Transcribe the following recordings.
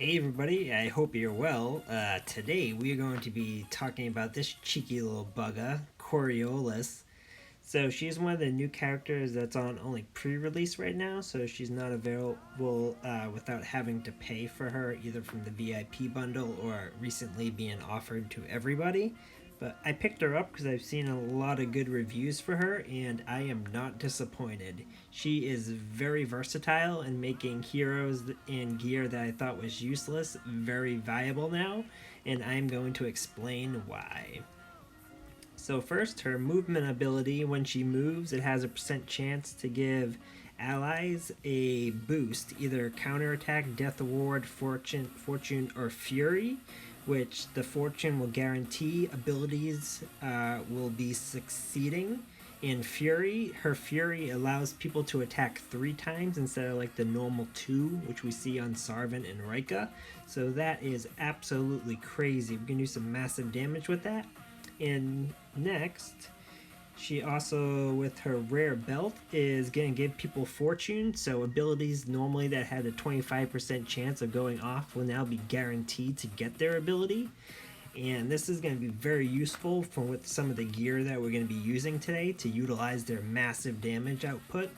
Hey everybody, I hope you're well. Today we are going to be talking about this cheeky little bugger, Coriolis. So she's one of the new characters that's on only pre-release right now, so she's not available without having to pay for her either from the VIP bundle or recently being offered to everybody. But I picked her up because I've seen a lot of good reviews for her, and I am not disappointed. She is very versatile and making heroes and gear that I thought was useless very viable now, and I'm going to explain why. So first, her movement ability, when she moves, it has a percent chance to give allies a boost, either counterattack, death ward, fortune, or fury, which the fortune will guarantee abilities will be succeeding. In fury, her fury allows people to attack 3 times instead of like the normal 2, which we see on Sarvin and Rika. So that is absolutely crazy. We can do some massive damage with that. And next, she also, with her rare belt, is going to give people fortune. So abilities normally that had a 25% chance of going off will now be guaranteed to get their ability. And this is going to be very useful for with some of the gear that we're going to be using today to utilize their massive damage output.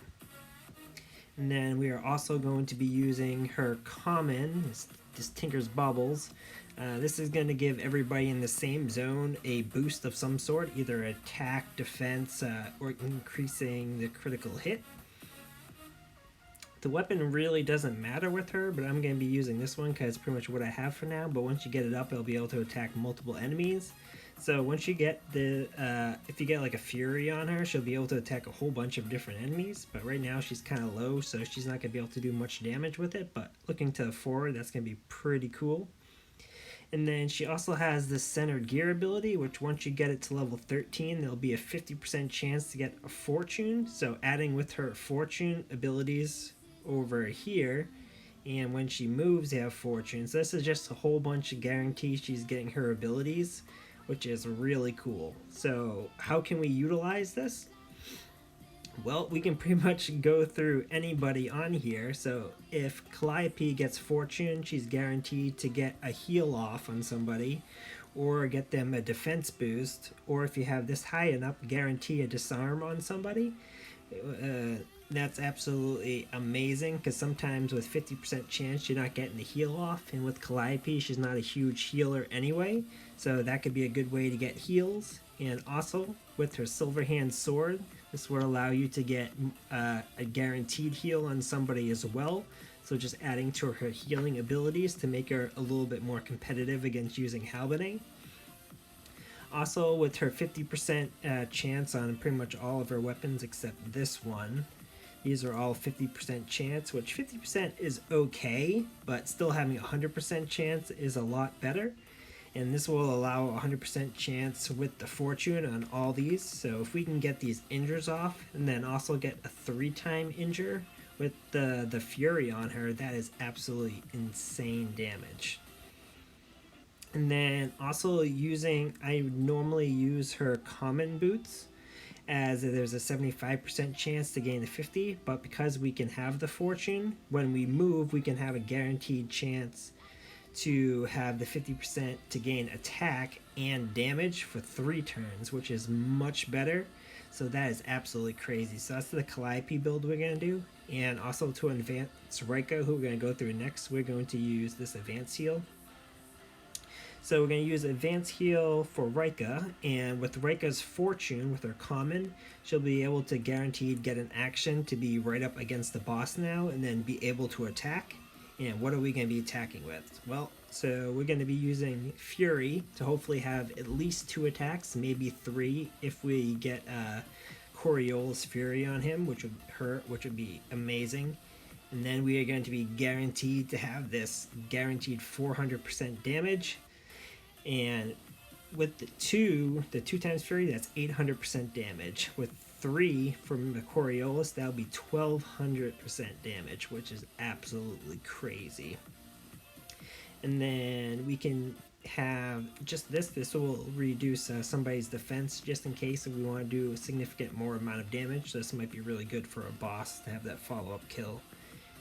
And then we are also going to be using her common, this Tinker's Baubles. This is going to give everybody in the same zone a boost of some sort, either attack, defense, or increasing the critical hit. The weapon really doesn't matter with her, but I'm going to be using this one because it's pretty much what I have for now. But once you get it up, it'll be able to attack multiple enemies. So once you get if you get like a fury on her, she'll be able to attack a whole bunch of different enemies. But right now she's kind of low, so she's not going to be able to do much damage with it. But looking to the forward, that's going to be pretty cool. And then she also has this centered gear ability, which once you get it to level 13, there'll be a 50% chance to get a fortune. So adding with her fortune abilities over here, and when she moves, they have fortune. So this is just a whole bunch of guarantees she's getting her abilities, which is really cool. So how can we utilize this? Well, we can pretty much go through anybody on here. So if Calliope gets fortune, she's guaranteed to get a heal off on somebody or get them a defense boost. Or if you have this high enough, guarantee a disarm on somebody. That's absolutely amazing because sometimes with 50% chance you're not getting the heal off, and with Calliope she's not a huge healer anyway, so that could be a good way to get heals. And also with her Silverhand sword, this will allow you to get a guaranteed heal on somebody as well, so just adding to her healing abilities to make her a little bit more competitive against using halberdier. Also, with her 50% chance on pretty much all of her weapons except this one, these are all 50% chance, which 50% is okay, but still having a 100% chance is a lot better. And this will allow a 100% chance with the fortune on all these. So if we can get these injures off and then also get a 3-time injure with the fury on her, that is absolutely insane damage. And then also I normally use her common boots, as there's a 75% chance to gain the 50, but because we can have the fortune, when we move we can have a guaranteed chance to have the 50% to gain attack and damage for 3 turns, which is much better. So that is absolutely crazy. So that's the Calliope build we're going to do. And also to advance Rika, who we're going to go through next, we're going to use this advanced heal. So we're going to use Advanced Heal for Rika, and with Rika's Fortune, with her common, she'll be able to guaranteed get an action to be right up against the boss now, and then be able to attack. And what are we going to be attacking with? Well, so we're going to be using Fury to hopefully have at least 2 attacks, maybe 3 if we get Coriolis Fury on him, which would be amazing. And then we are going to be guaranteed to have this guaranteed 400% damage. And with the 2 times Fury, that's 800% damage. With 3 from the Coriolis, that'll be 1200% damage, which is absolutely crazy. And then we can have just this will reduce somebody's defense just in case if we want to do a significant more amount of damage. So this might be really good for a boss to have that follow-up kill.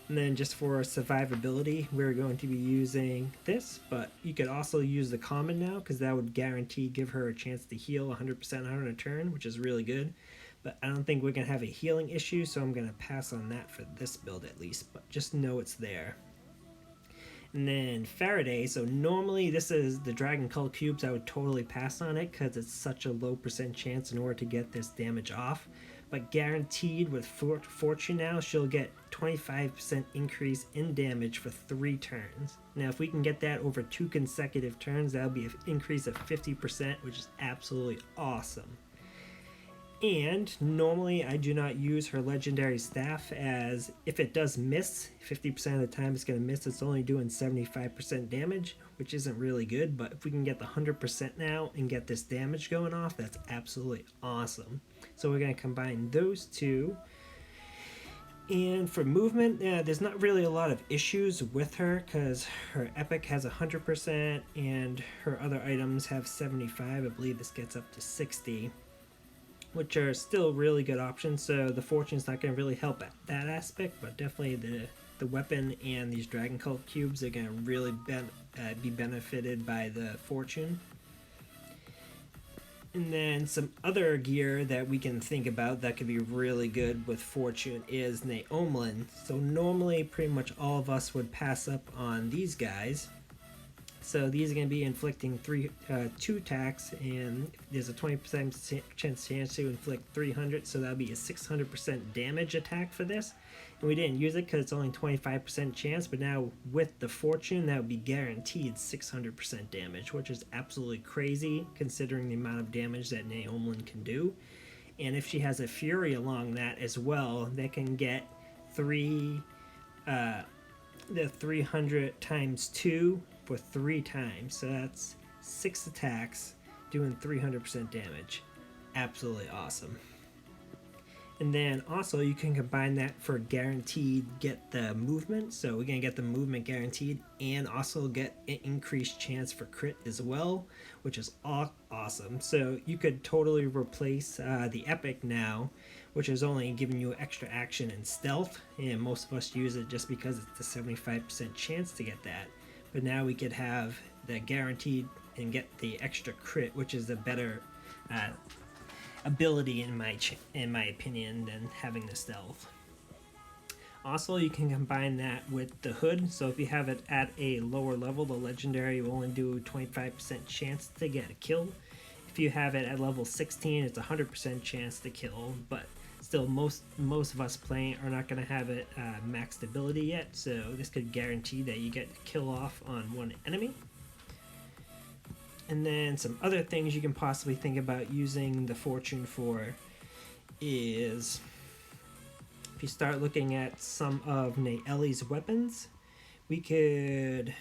And then just for survivability, we're going to be using this, but you could also use the common now because that would guarantee give her a chance to heal 100% on a turn, which is really good. But I don't think we're going to have a healing issue, so I'm going to pass on that for this build at least, but just know it's there. And then Faraday, so normally this is the Dragon Cult Cubes, I would totally pass on it because it's such a low percent chance in order to get this damage off. But guaranteed with Fortune now, she'll get 25% increase in damage for 3 turns. Now if we can get that over 2 consecutive turns, that'll be an increase of 50%, which is absolutely awesome. And normally I do not use her legendary staff, as if it does miss, 50% of the time it's going to miss, it's only doing 75% damage, which isn't really good. But if we can get the 100% now and get this damage going off, that's absolutely awesome. So we're going to combine those two. And for movement, there's not really a lot of issues with her because her epic has 100% and her other items have 75. I believe this gets up to 60. Which are still really good options, so the fortune's not going to really help at that aspect, but definitely the weapon and these Dragon Cult Cubes are going to really be benefited by the fortune. And then some other gear that we can think about that could be really good with fortune is Naomlin. So normally pretty much all of us would pass up on these guys. So these are going to be inflicting 2 attacks, and there's a 20% chance to inflict 300, so that'll be a 600% damage attack for this. And we didn't use it because it's only 25% chance, but now with the fortune, that would be guaranteed 600% damage, which is absolutely crazy considering the amount of damage that Naomlin can do. And if she has a fury along that as well, they can get the 300 times 2 for 3 times, so that's 6 attacks doing 300% damage. Absolutely awesome. And then also you can combine that for guaranteed get the movement, so we're gonna get the movement guaranteed and also get an increased chance for crit as well, which is awesome. So you could totally replace the epic now, which is only giving you extra action and stealth, and most of us use it just because it's a 75% chance to get that. But now we could have the guaranteed and get the extra crit, which is a better ability in my opinion than having the stealth. Also, you can combine that with the hood. So if you have it at a lower level, the legendary will only do a 25% chance to get a kill. If you have it at level 16, it's a 100% chance to kill, but still most of us playing are not going to have it maxed ability yet, so this could guarantee that you get a kill off on one enemy. And then some other things you can possibly think about using the fortune for is, if you start looking at some of Naeli's weapons, we could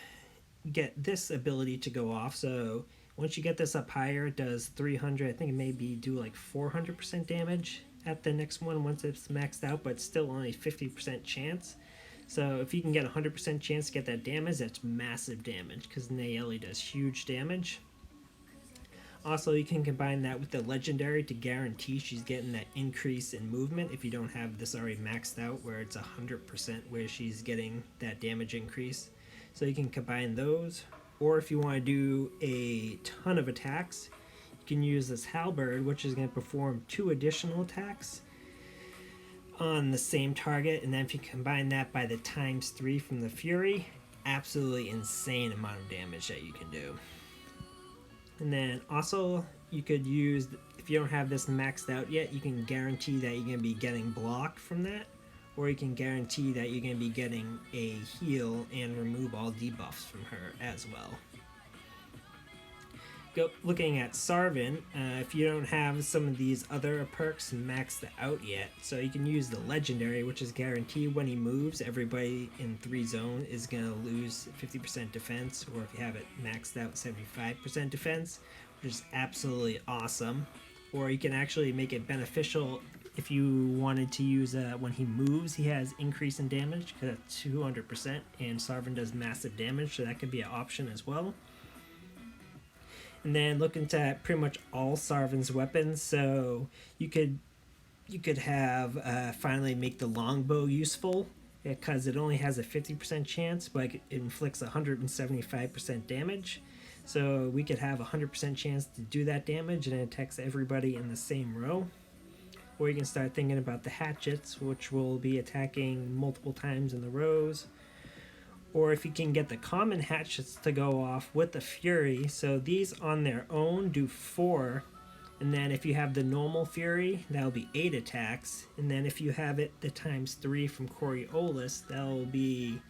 get this ability to go off. So once you get this up higher, it does 300, I think it maybe do like 400% damage at the next one once it's maxed out, but still only 50% chance. So if you can get 100% chance to get that damage, that's massive damage because Naeli does huge damage. Also, you can combine that with the legendary to guarantee she's getting that increase in movement if you don't have this already maxed out where it's 100% where she's getting that damage increase. So you can combine those, or if you want to do a ton of attacks, you can use this halberd, which is going to perform 2 additional attacks on the same target, and then if you combine that by the ×3 from the fury, absolutely insane amount of damage that you can do. And then also you could use, if you don't have this maxed out yet, you can guarantee that you're going to be getting blocked from that, or you can guarantee that you're going to be getting a heal and remove all debuffs from her as well. Looking at Sarvin, if you don't have some of these other perks maxed out yet, so you can use the legendary, which is guaranteed when he moves, everybody in 3 zone is going to lose 50% defense, or if you have it maxed out 75% defense, which is absolutely awesome. Or you can actually make it beneficial if you wanted to use when he moves, he has increase in damage because that's 200%, and Sarvin does massive damage, so that could be an option as well. And then looking at pretty much all Sarvin's weapons, so you could have finally make the longbow useful, because it only has a 50% chance, but it inflicts 175% damage. So we could have a 100% chance to do that damage, and it attacks everybody in the same row. Or you can start thinking about the hatchets, which will be attacking multiple times in the rows. Or if you can get the common hatchets to go off with the fury, so these on their own do 4, and then if you have the normal fury, that'll be 8 attacks, and then if you have it the times 3 from Coriolis, that'll be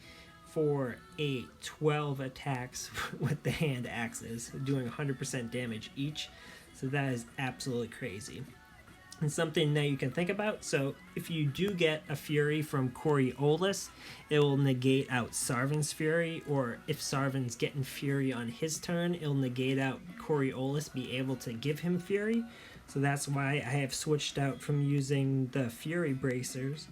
4, 8, 12 attacks with the hand axes, doing 100% damage each. So that is absolutely crazy. And something that you can think about, so if you do get a fury from Coriolis, it will negate out Sarvin's fury, or if Sarvin's getting fury on his turn, it'll negate out Coriolis be able to give him fury. So that's why I have switched out from using the fury bracers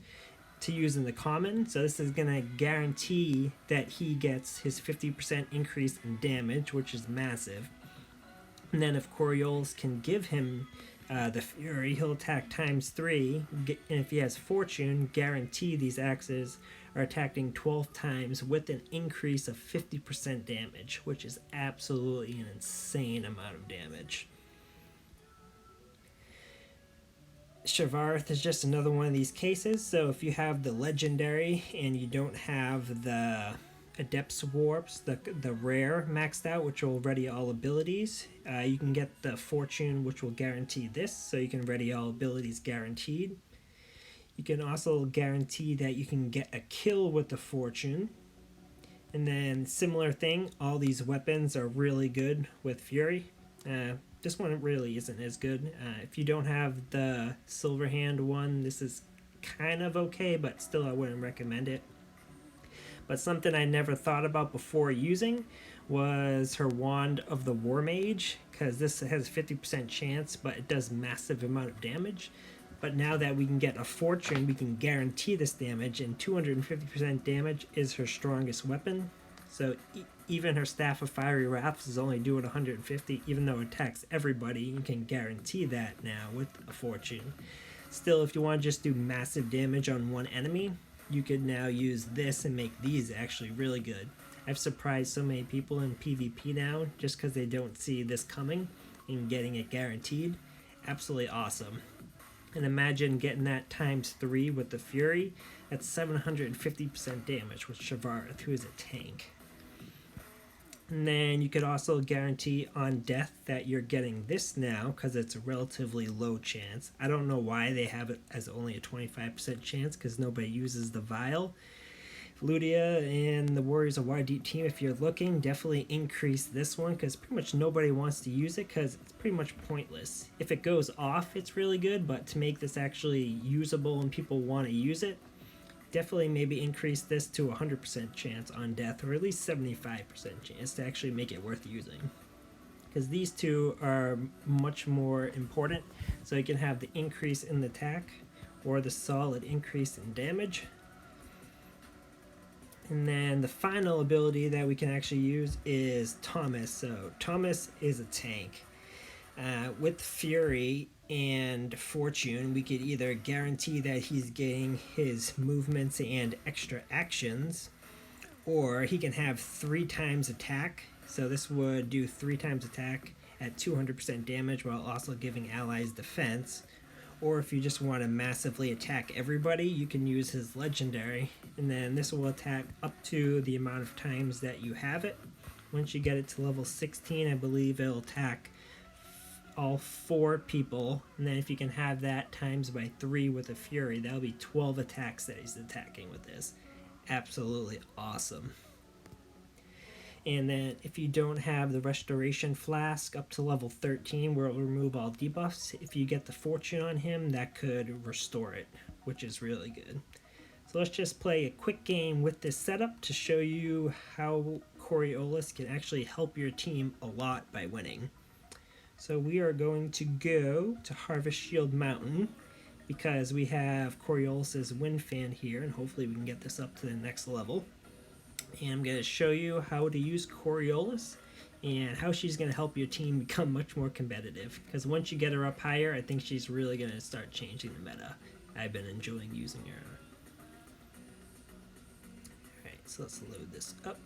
to using the common. So this is going to guarantee that he gets his 50% increase in damage, which is massive. And then if Coriolis can give him the fury, he'll attack times 3, and if he has fortune, guarantee these axes are attacking 12 times with an increase of 50% damage, which is absolutely an insane amount of damage. Shavarth is just another one of these cases, so if you have the legendary and you don't have the Adept's Warps, the rare maxed out, which will ready all abilities, you can get the fortune, which will guarantee this, so you can ready all abilities guaranteed. You can also guarantee that you can get a kill with the fortune. And then similar thing, all these weapons are really good with fury. This one really isn't as good. If you don't have the silver hand one, this is kind of okay, but still I wouldn't recommend it. But something I never thought about before using was her Wand of the War Mage, because this has a 50% chance, but it does massive amount of damage. But now that we can get a fortune, we can guarantee this damage, and 250% damage is her strongest weapon. So even her Staff of Fiery Wraths is only doing 150, even though it attacks everybody. You can guarantee that now with a fortune. Still, if you want to just do massive damage on one enemy, you could now use this and make these actually really good. I've surprised so many people in PvP now just because they don't see this coming and getting it guaranteed. Absolutely awesome. And imagine getting that times 3 with the Fury. That's 750% damage with Shavarth, who is a tank. And then you could also guarantee on death that you're getting this now because it's a relatively low chance. I don't know why they have it as only a 25% chance because nobody uses the VIAL. Ludia and the Warriors of Waterdeep team, if you're looking, definitely increase this one because pretty much nobody wants to use it because it's pretty much pointless. If it goes off, it's really good, but to make this actually usable and people want to use it, definitely maybe increase this to 100% chance on death, or at least 75% chance to actually make it worth using. Because these two are much more important. So you can have the increase in the attack or the solid increase in damage. And then the final ability that we can actually use is Thomas. So Thomas is a tank. With Fury and Fortune, we could either guarantee that he's getting his movements and extra actions, or he can have 3 times attack. So this would do 3 times attack at 200% damage while also giving allies defense. Or if you just want to massively attack everybody, you can use his legendary, and then this will attack up to the amount of times that you have it. Once you get it to level 16, I believe it'll attack all 4 people, and then if you can have that times by 3 with a Fury, that'll be 12 attacks that he's attacking with this. Absolutely awesome. And then if you don't have the Restoration Flask up to level 13 where it will remove all debuffs, if you get the Fortune on him, that could restore it, which is really good. So let's just play a quick game with this setup to show you how Coriolis can actually help your team a lot by winning. So we are going to go to Harvest Shield Mountain because we have Coriolis' Wind Fan here, and hopefully we can get this up to the next level. And I'm going to show you how to use Coriolis and how she's going to help your team become much more competitive. Because once you get her up higher, I think she's really going to start changing the meta. I've been enjoying using her. so let's load this up.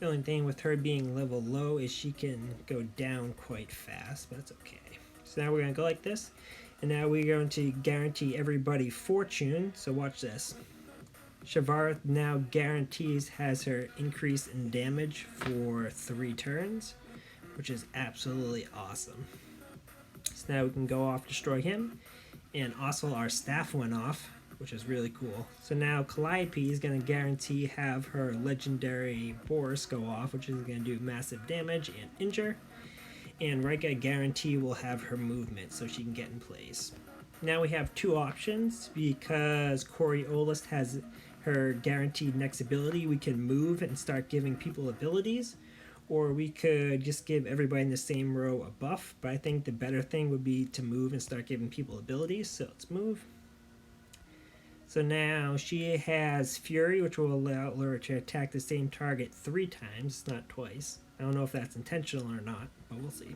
The only thing with her being level low is she can go down quite fast, but that's okay. So now we're going to go like this, and now we're going to guarantee everybody fortune. So watch this. Shavarth now guarantees has her increase in damage for 3 turns, which is absolutely awesome. So now we can go off, destroy him, and also our staff went off, which is really cool. So now Calliope is going to guarantee have her legendary Boris go off, which is going to do massive damage and injure. And Rika guarantee will have her movement so she can get in place. Now we have 2 options because Coriolis has her guaranteed next ability. We can move and start giving people abilities, or we could just give everybody in the same row a buff, but I think the better thing would be to move and start giving people abilities. So let's move. So now she has Fury, which will allow her to attack the same target 3 times, not twice. I don't know if that's intentional or not, but we'll see.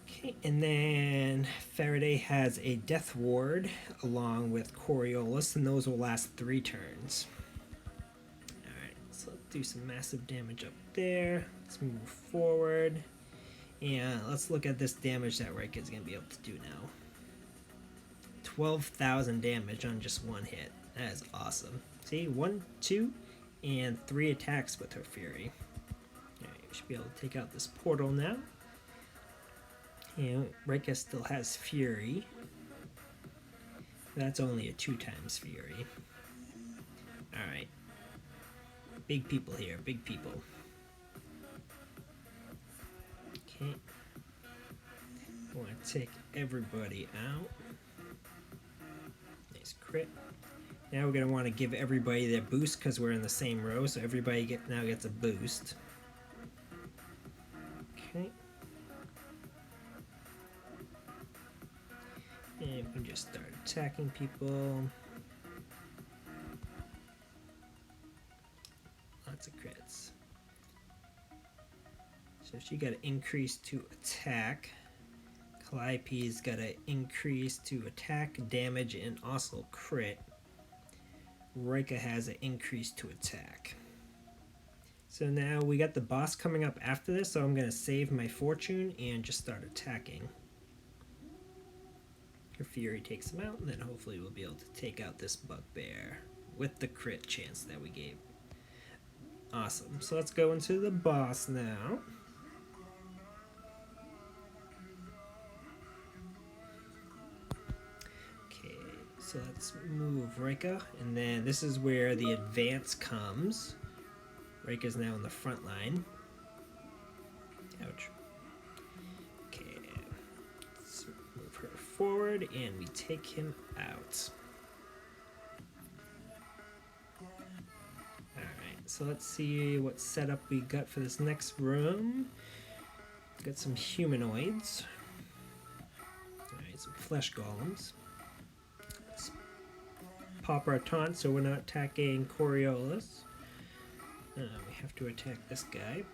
Okay, and then Faraday has a Death Ward along with Coriolis, and those will last 3 turns. Alright, so let's do some massive damage up there. Let's move forward. And let's look at this damage that Rika is going to be able to do now. 12,000 damage on just 1 hit. That is awesome. See, 1, 2, and 3 attacks with her Fury. Alright, we should be able to take out this portal now. And Rika still has Fury. That's only a 2 times Fury. Alright. Big people here, big people. Okay. I want to take everybody out. Nice crit. Now we're going to want to give everybody their boost because we're in the same row, so everybody now gets a boost. Okay. And we can just start attacking people. Lots of crits. So she got an increase to attack. Calliope's got an increase to attack, damage, and also crit. Rika has an increase to attack. So now we got the boss coming up after this, so I'm going to save my fortune and just start attacking. Her Fury takes him out, and then hopefully we'll be able to take out this bugbear with the crit chance that we gave. Awesome. So let's go into the boss now. Okay, so let's move Rika, and then this is where the advance comes. Rika's now in the front line. Ouch. Her forward and we take him out. Alright, so let's see what setup we got for this next room. Got some humanoids. Alright, some flesh golems. Let's pop our taunt so we're not attacking Coriolis. We have to attack this guy.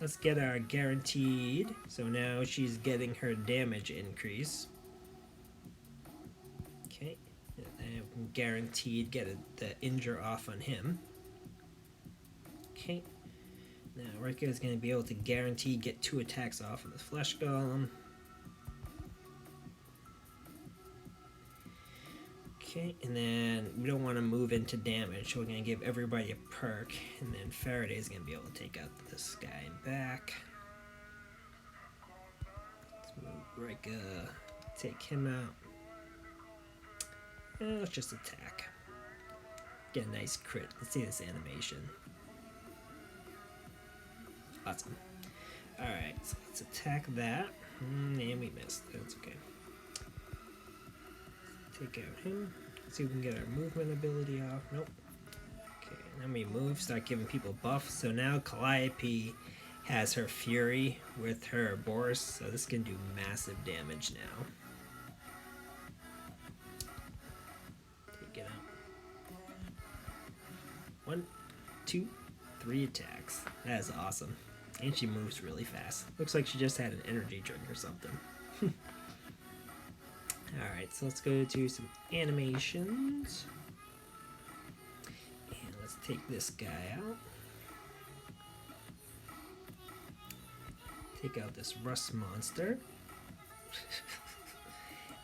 Let's get our guaranteed. So now she's getting her damage increase. Okay. And guaranteed get the injure off on him. Okay. Now Rika is going to be able to guarantee get 2 attacks off of the flesh golem. Okay, and then we don't want to move into damage, so we're going to give everybody a perk, and then Faraday is going to be able to take out this guy back. Let's move Rika, take him out. And let's just attack. Get a nice crit. Let's see this animation. Awesome. Alright, so let's attack that. And we missed. That's okay. Take out him. See if we can get our movement ability off. Nope. Okay, and then we move, start giving people buffs. So now Calliope has her Fury with her Boris, so this can do massive damage now. Take it out. 1, 2, 3 attacks. That is awesome. And she moves really fast. Looks like she just had an energy drink or something. Alright, so let's go to some animations. take this guy out. Take out this rust monster.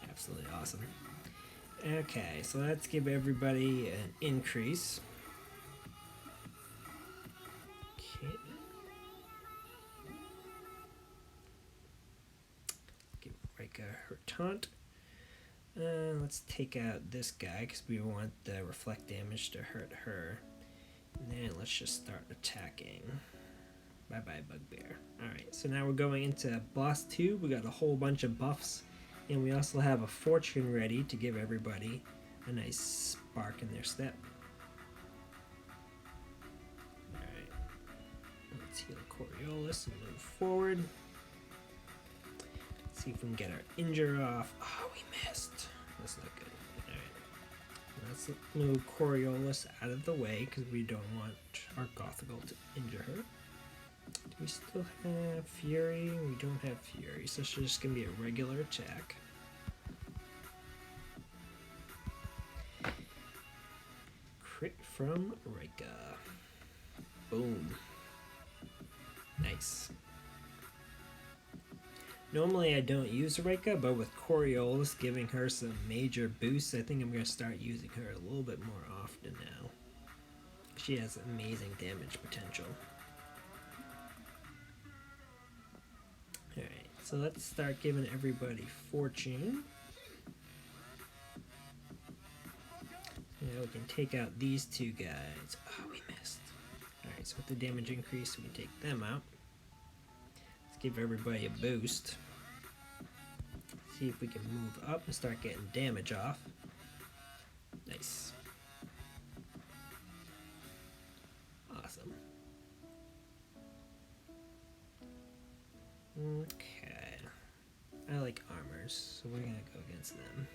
Absolutely awesome. Okay, so let's give everybody an increase. Okay. Give Rika her taunt. Let's take out this guy because we want the reflect damage to hurt her. And then let's just start attacking. Bye-bye, Bugbear. Alright, so now we're going into boss 2. We got a whole bunch of buffs. And we also have a fortune ready to give everybody a nice spark in their step. Alright. Let's heal Coriolis and move forward. Let's see if we can get our injure off. Oh, we missed. That's not good. Alright. Let's move Coriolis out of the way because we don't want our Gothical to injure her. Do we still have Fury? We don't have Fury, so it's just going to be a regular attack. Crit from Rika. Boom. Nice. Normally I don't use Rika, but with Coriolis giving her some major boosts, I think I'm going to start using her a little bit more often now. She has amazing damage potential. Alright, so let's start giving everybody fortune. Now we can take out these two guys. Oh, we missed. Alright, so with the damage increase, we take them out. Let's give everybody a boost. See if we can move up and start getting damage off. Nice. Awesome. Okay. I like armors, so we're gonna go against them.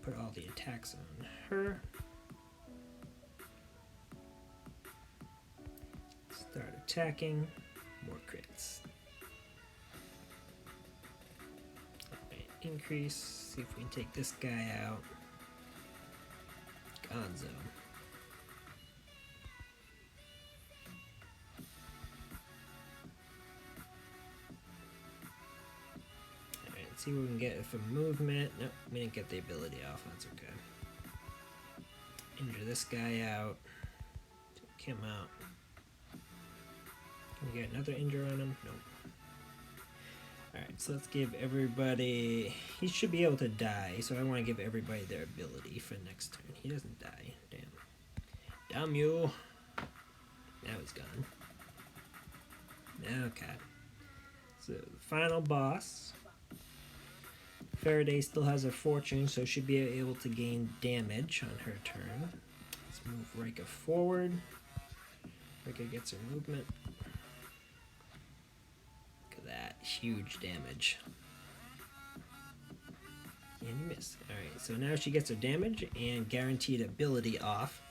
Put all the attacks on her. Start attacking. More crits. Alright, increase. See if we can take this guy out. Gonzo. See what we can get for movement. Nope, we didn't get the ability off. That's okay. Injure this guy out. Take him out. Can we get another injure on him? Nope. Alright, so let's give everybody... He should be able to die, so I want to give everybody their ability for next turn. He doesn't die. Damn. Damn you. Now he's gone. Okay. So, the final boss... Faraday still has her fortune, so should be able to gain damage on her turn. Let's move Rika forward. Rika gets her movement. Look at that, huge damage. And you missed. Alright, so now she gets her damage and guaranteed ability off.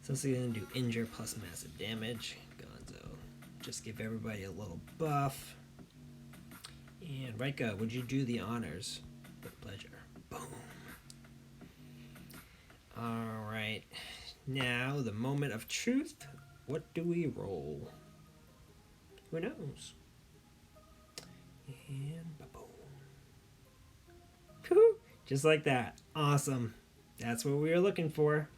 So this is going to do injure plus massive damage. Gonzo. Just give everybody a little buff. And Rika, would you do the honors? With pleasure. Boom. Alright. Now, the moment of truth. What do we roll? Who knows? And boom. Just like that. Awesome. That's what we were looking for.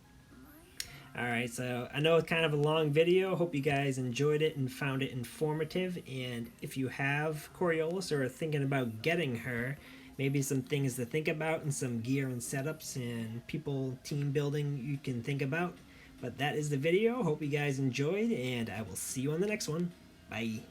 Alright, so I know it's kind of a long video. Hope you guys enjoyed it and found it informative. And if you have Coriolis or are thinking about getting her, maybe some things to think about and some gear and setups and people team building you can think about. But that is the video. Hope you guys enjoyed, and I will see you on the next one. Bye.